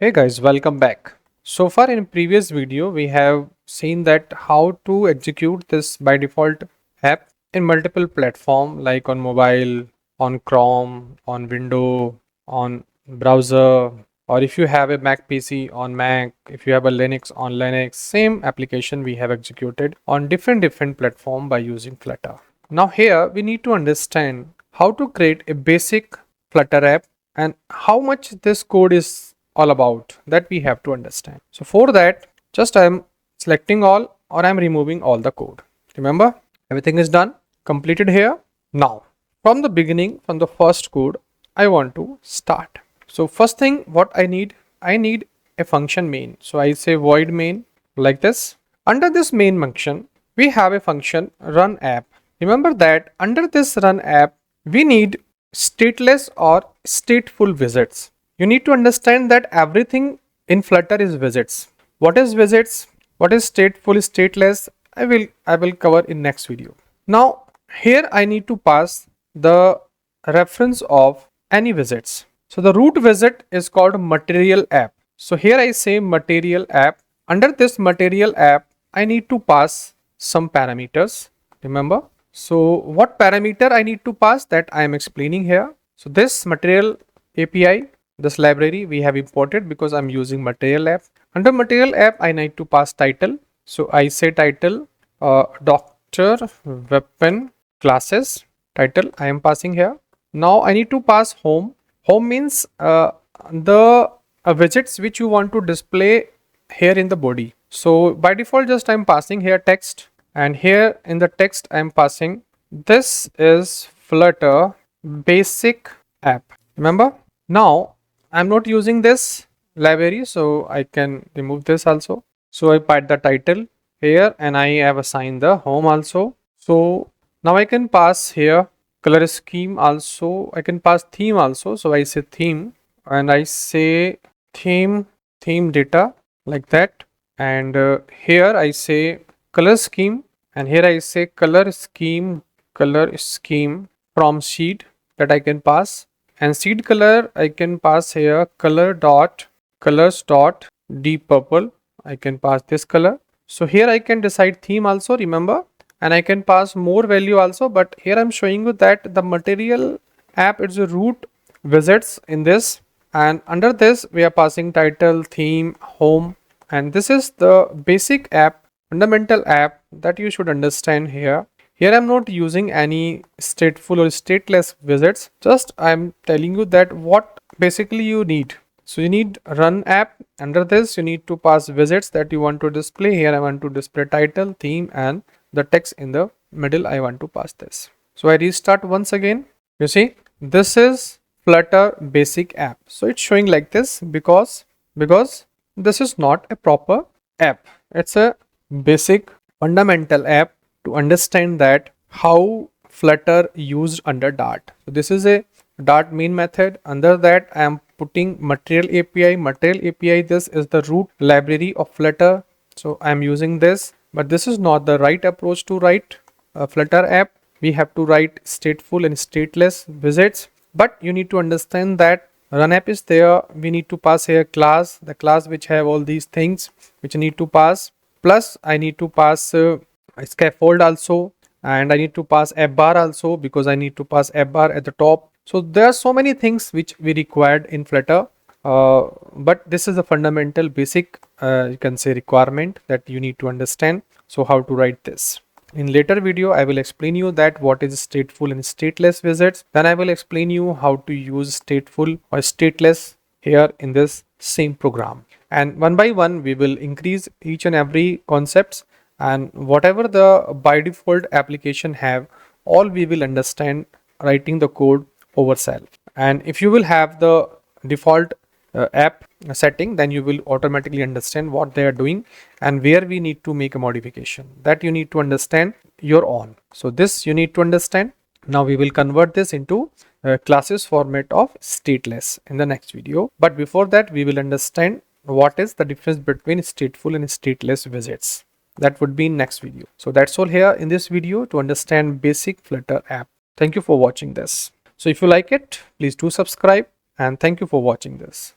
Hey guys, welcome back. So far in previous video, we have seen that how to execute this by default app in multiple platform like on mobile, on Chrome, on Window, on browser, or if you have a Mac PC on Mac, if you have a Linux on Linux, same application we have executed on different platform by using Flutter. Now here we need to understand how to create a basic Flutter app and how much this code is all about, that we have to understand. So for that, just I am selecting all or I am removing all the code. Remember, everything is done, completed here. Now from the beginning, from the first code, I want to start. So first thing what I need a function main. So I say void main like this. Under this main function, we have a function run app. Remember that under this run app, we need stateless or stateful visits. You need to understand that everything in Flutter is visits. What is visits? What is stateful, stateless? I will cover in next video. Now here I need to pass the reference of any visits. So the root visit is called material app. So here I say material app. Under this material app, I need to pass some parameters. Remember? So what parameter I need to pass, that I am explaining here. So this material API, this library we have imported because I'm using material app. Under material app, I need to pass title. So I say title, Dr. Vipin classes title I am passing here. Now I need to pass home. Home means the widgets which you want to display here in the body. So by default, just I'm passing here text, and here in the text I'm passing this is Flutter basic app. Remember, now I'm not using this library, so I can remove this also. So I pass the title here and I have assigned the home also. So now I can pass here color scheme also. I can pass theme also. So I say theme and I say theme data like that. And here I say color scheme, and here I say color scheme from seed that I can pass, and seed color I can pass here colors dot deep purple. I can pass this color. So here I can decide theme also, remember, and I can pass more value also, but here I'm showing you that the material app is a root visits in this, and under this we are passing title, theme, home, and this is the basic app, fundamental app that you should understand here. Here I'm not using any stateful or stateless visits, just I'm telling you that what basically you need. So you need run app. Under this you need to pass visits that you want to display. Here I want to display title, theme, and the text in the middle I want to pass this. So I restart once again. You see, this is Flutter basic app. So it's showing like this because this is not a proper app. It's a basic fundamental app to understand that how Flutter used under Dart. So this is a Dart main method. Under that I am putting material API. Material API, this is the root library of Flutter. So I am using this, but this is not the right approach to write a Flutter app. We have to write stateful and stateless visits, but you need to understand that run app is there. We need to pass here class, the class which have all these things which I need to pass. Plus I need to pass scaffold also, and I need to pass app bar also because I need to pass app bar at the top. So there are so many things which we required in Flutter, but this is a fundamental basic you can say requirement that you need to understand. So how to write this. In later video I will explain you that what is stateful and stateless visits. Then I will explain you how to use stateful or stateless here in this same program, and one by one we will increase each and every concepts, and whatever the by default application have, all we will understand writing the code over self. And if you will have the default app setting, then you will automatically understand what they are doing and where we need to make a modification. That you need to understand your own. So this you need to understand. Now we will convert this into classes format of stateless in the next video. But before that, we will understand what is the difference between stateful and stateless visits. That would be in next video. So that's all here in this video to understand basic Flutter app. Thank you for watching this. So if you like it, please do subscribe, and thank you for watching this.